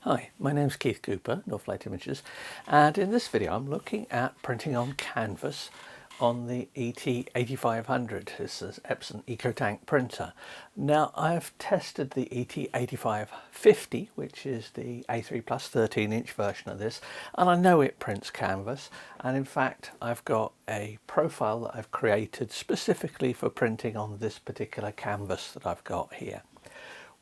Hi, my name's Keith Cooper, Northlight Images, and in this video I'm looking at printing on canvas on the ET-8500. This is Epson Ecotank printer. Now I've tested the ET-8550, which is the A3 plus 13-inch version of this, and I know it prints canvas, and in fact I've got a profile that I've created specifically for printing on this particular canvas that I've got here.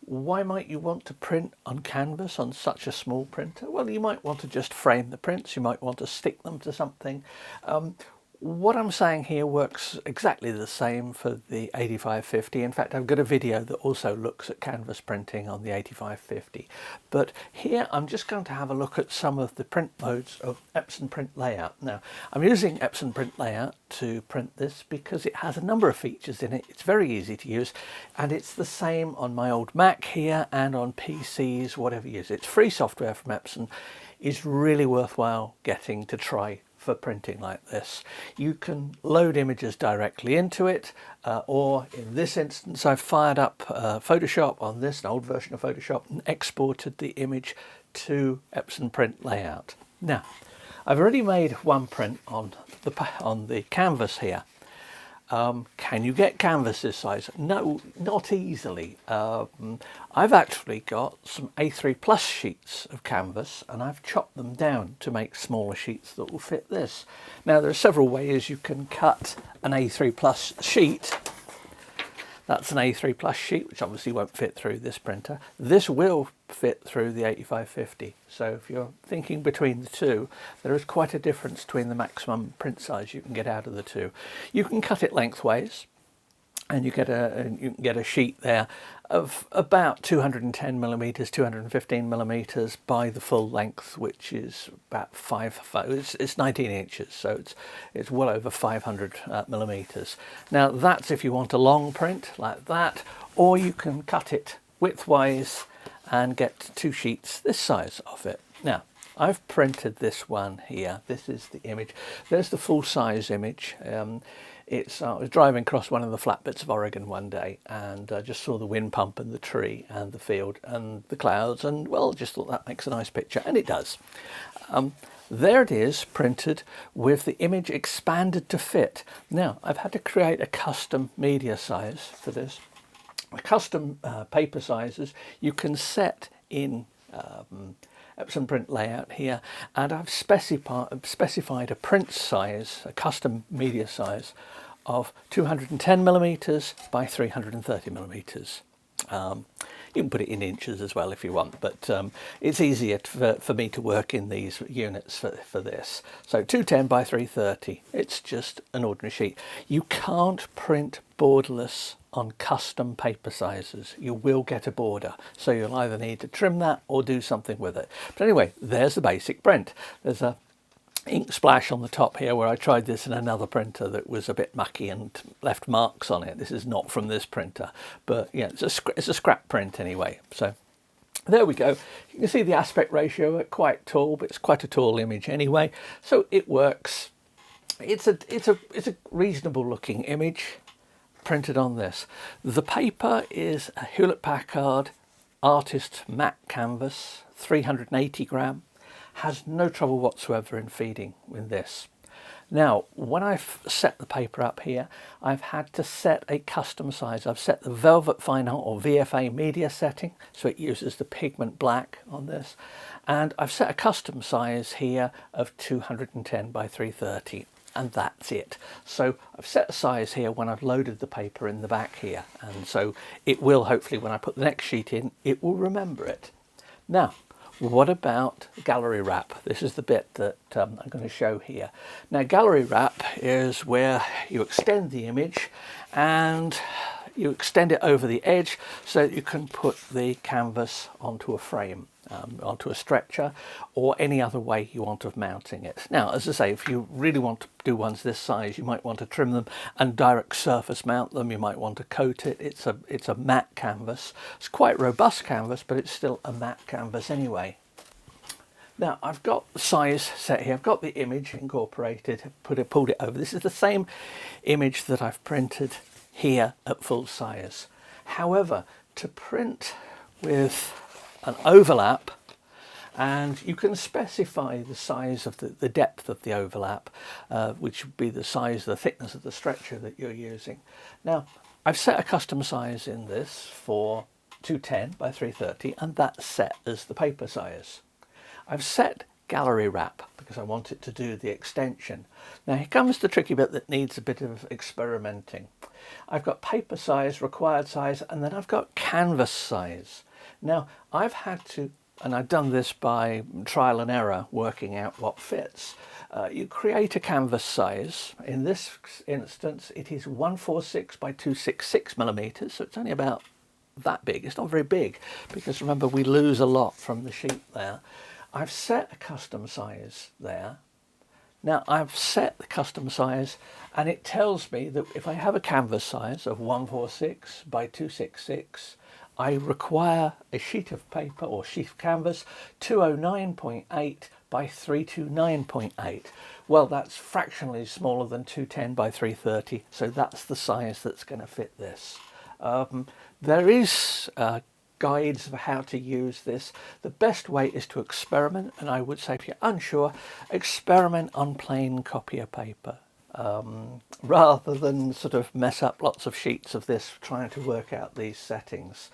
Why might you want to print on canvas on such a small printer? Well, you might want to just frame the prints, you might want to stick them to something. What I'm saying here works exactly the same for the 8550. In fact, I've got a video that also looks at canvas printing on the 8550. But here I'm just going to have a look at some of the print modes of Epson Print Layout. Now, I'm using Epson Print Layout to print this because it has a number of features in it. It's very easy to use, and it's the same on my old Mac here and on PCs, whatever you use. It's free software from Epson. It's really worthwhile getting to try for printing like this. You can load images directly into it, or in this instance I've fired up Photoshop on this, an old version of Photoshop, and exported the image to Epson Print Layout. Now, I've already made one print on the canvas here. Can you get canvas this size? No, not easily. I've actually got some A3 plus sheets of canvas, and I've chopped them down to make smaller sheets that will fit this. Now, there are several ways you can cut an A3 plus sheet. That's an A3 plus sheet, which obviously won't fit through this printer. This will fit through the 8550. So if you're thinking between the two, there is quite a difference between the maximum print size you can get out of the two. You can cut it lengthways, and you can get a sheet there of about 210 millimeters, 215 millimeters by the full length, which is about it's 19 inches, so it's well over 500 millimeters. Now that's if you want a long print like that, or you can cut it widthwise and get two sheets this size of it. Now, I've printed this one here. This is the image. There's the full size image. I was driving across one of the flat bits of Oregon one day, and I just saw the wind pump and the tree and the field and the clouds, and well, just thought that makes a nice picture, and it does. There it is, printed with the image expanded to fit. Now, I've had to create a custom media size for this. Custom paper sizes you can set in Epson Print Layout here, and I've specified a print size, a custom media size of 210 millimeters by 330 millimeters. You can put it in inches as well if you want, but it's easier for me to work in these units for this. So 210 by 330, it's just an ordinary sheet. You can't print borderless on custom paper sizes. You will get a border, so you'll either need to trim that or do something with it. But anyway, there's the basic print. There's a ink splash on the top here where I tried this in another printer that was a bit mucky and left marks on it. This is not from this printer, but yeah, it's a scrap print anyway. So there we go. You can see the aspect ratio at quite tall, but it's quite a tall image anyway, so it works. It's a reasonable looking image printed on this. The paper is a Hewlett-Packard Artist matte canvas, 380 gram. Has no trouble whatsoever in feeding with this. Now, when I've set the paper up here, I've had to set a custom size. I've set the Velvet Fine Art or VFA media setting, so it uses the pigment black on this. And I've set a custom size here of 210 by 330. And that's it. So I've set a size here when I've loaded the paper in the back here, and so it will, hopefully when I put the next sheet in, it will remember it. Now, what about gallery wrap? This is the bit that I'm going to show here. Now, gallery wrap is where you extend the image and you extend it over the edge so that you can put the canvas onto a frame, onto a stretcher, or any other way you want of mounting it. Now, as I say, if you really want to do ones this size, you might want to trim them and direct surface mount them. You might want to coat it. It's a matte canvas. It's quite robust canvas, but it's still a matte canvas anyway. Now, I've got the size set here. I've got the image incorporated, pulled it over. This is the same image that I've printed here at full size. However, to print with an overlap and you can specify the size of the depth of the overlap, which would be the size, the thickness of the stretcher that you're using. Now, I've set a custom size in this for 210 by 330, and that's set as the paper size. I've set gallery wrap because I want it to do the extension. Now here comes the tricky bit that needs a bit of experimenting. I've got paper size, required size, and then I've got canvas size. Now I've had to, and I've done this by trial and error, working out what fits. You create a canvas size. In this instance it is 146 by 266 millimeters, so it's only about that big. It's not very big because remember we lose a lot from the sheet there. I've set a custom size there. Now I've set the custom size and it tells me that if I have a canvas size of 146 by 266, I require a sheet of paper or sheet of canvas 209.8 by 329.8. Well, that's fractionally smaller than 210 by 330, so that's the size that's going to fit this. There is guides of how to use this. The best way is to experiment, and I would say if you're unsure, experiment on plain copier paper rather than sort of mess up lots of sheets of this trying to work out these settings.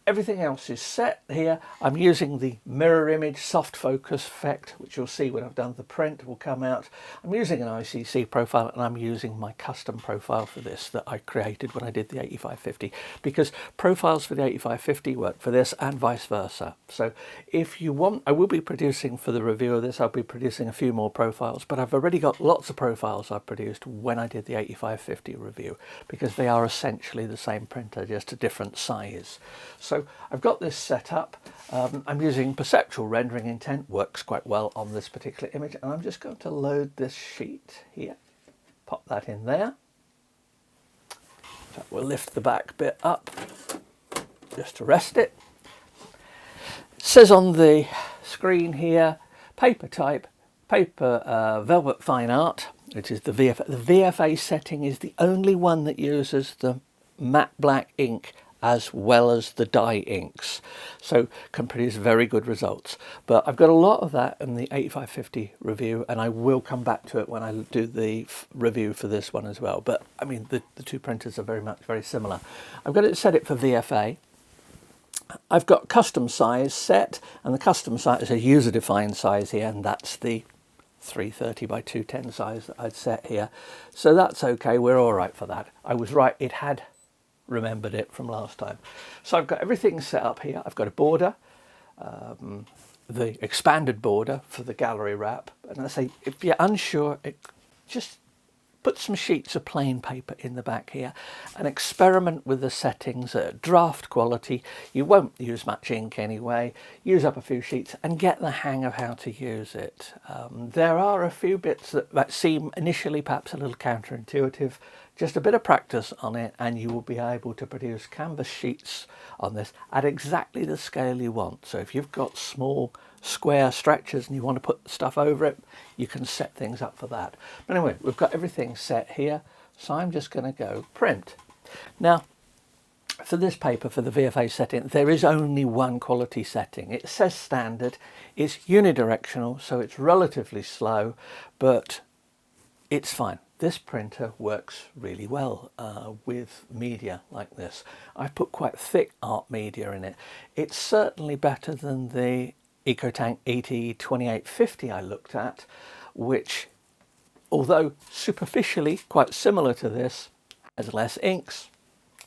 Everything else is set here. I'm using the mirror image soft focus effect, which you'll see when I've done the print will come out. I'm using an ICC profile, and I'm using my custom profile for this that I created when I did the 8550, because profiles for the 8550 work for this and vice versa. So if you want, I will be producing for the review of this, I'll be producing a few more profiles, but I've already got lots of profiles I produced when I did the 8550 review, because they are essentially the same printer, just a different size. So I've got this set up. I'm using perceptual rendering intent, works quite well on this particular image, and I'm just going to load this sheet here, pop that in there. So we'll lift the back bit up just to rest it. It says on the screen here, paper type, paper velvet fine art, which is the VFA. The VFA setting is the only one that uses the matte black ink as well as the dye inks, so can produce very good results. But I've got a lot of that in the 8550 review, and I will come back to it when I do the review for this one as well. But I mean, the two printers are very similar. I've got it set it for VFA. I've got custom size set, and the custom size is a user-defined size here, and that's the 330 by 210 size that I'd set here. So that's okay, we're all right for that. I was right, it had remembered it from last time. So I've got everything set up here. I've got a border, the expanded border for the gallery wrap, and I say if you're unsure, just put some sheets of plain paper in the back here and experiment with the settings at draft quality. You won't use much ink anyway. Use up a few sheets and get the hang of how to use it. There are a few bits that seem initially perhaps a little counterintuitive. Just a bit of practice on it and you will be able to produce canvas sheets on this at exactly the scale you want. So if you've got small square stretchers and you want to put stuff over it, you can set things up for that. But anyway, we've got everything set here, so I'm just going to go print. Now, for this paper, for the VFA setting, there is only one quality setting. It says standard, it's unidirectional, so it's relatively slow, but it's fine. This printer works really well with media like this. I've put quite thick art media in it. It's certainly better than the Ecotank ET-8550 I looked at, which, although superficially quite similar to this, has less inks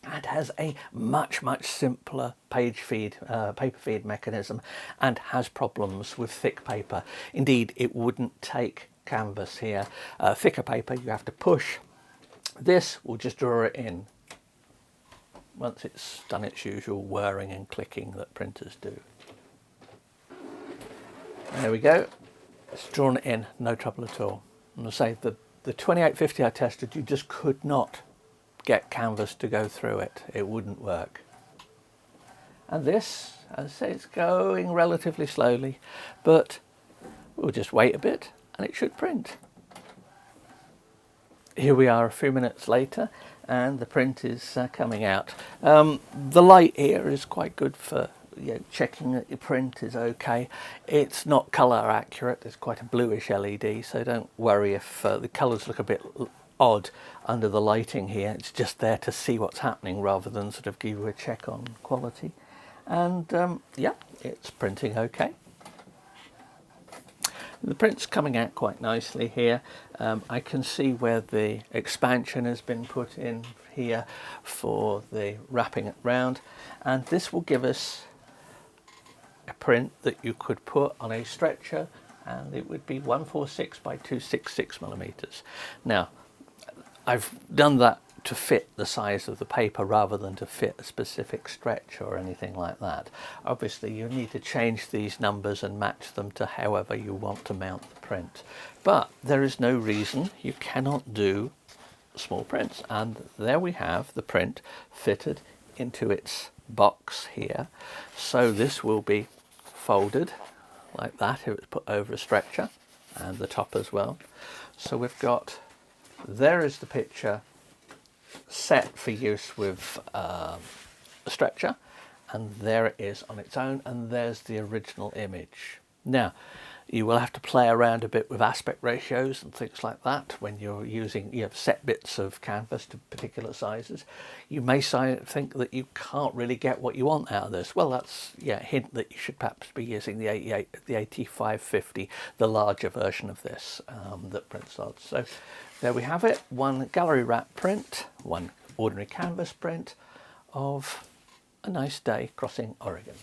and has a much simpler paper feed mechanism and has problems with thick paper. Indeed, it wouldn't take canvas here. Thicker paper you have to push. This will just draw it in once it's done its usual whirring and clicking that printers do. There we go, it's drawn it in, no trouble at all. And I'll say the 2850 I tested, you just could not get canvas to go through it. It wouldn't work. And this, as I say, it's going relatively slowly, but we'll just wait a bit and it should print. Here we are a few minutes later and the print is coming out. The light here is quite good for checking that your print is okay. It's not colour accurate, it's quite a bluish LED, so don't worry if the colours look a bit odd under the lighting here. It's just there to see what's happening rather than sort of give you a check on quality. And yeah, it's printing okay. The print's coming out quite nicely here. I can see where the expansion has been put in here for the wrapping it round, and this will give us a print that you could put on a stretcher, and it would be 146 by 266 millimeters. Now, I've done that to fit the size of the paper rather than to fit a specific stretch or anything like that. Obviously you need to change these numbers and match them to however you want to mount the print, but there is no reason you cannot do small prints. And there we have the print fitted into its box here. So this will be folded like that if it's put over a stretcher, and the top as well. So we've got, there is the picture set for use with a stretcher, and there it is on its own, and there's the original image. Now you will have to play around a bit with aspect ratios and things like that when you're using set bits of canvas to particular sizes. You may think that you can't really get what you want out of this. Well, that's a hint that you should perhaps be using the ET-8550, the larger version of this that prints on. So there we have it, one gallery wrap print, one ordinary canvas print of a nice day crossing Oregon.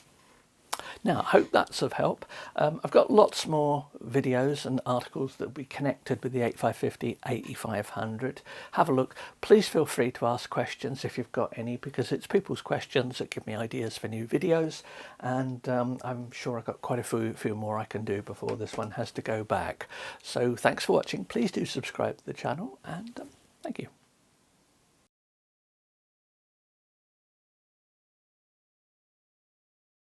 Now, I hope that's of help. I've got lots more videos and articles that will be connected with the 8550, 8500. Have a look. Please feel free to ask questions if you've got any, because it's people's questions that give me ideas for new videos, and I'm sure I've got quite a few more I can do before this one has to go back. So thanks for watching. Please do subscribe to the channel, and thank you.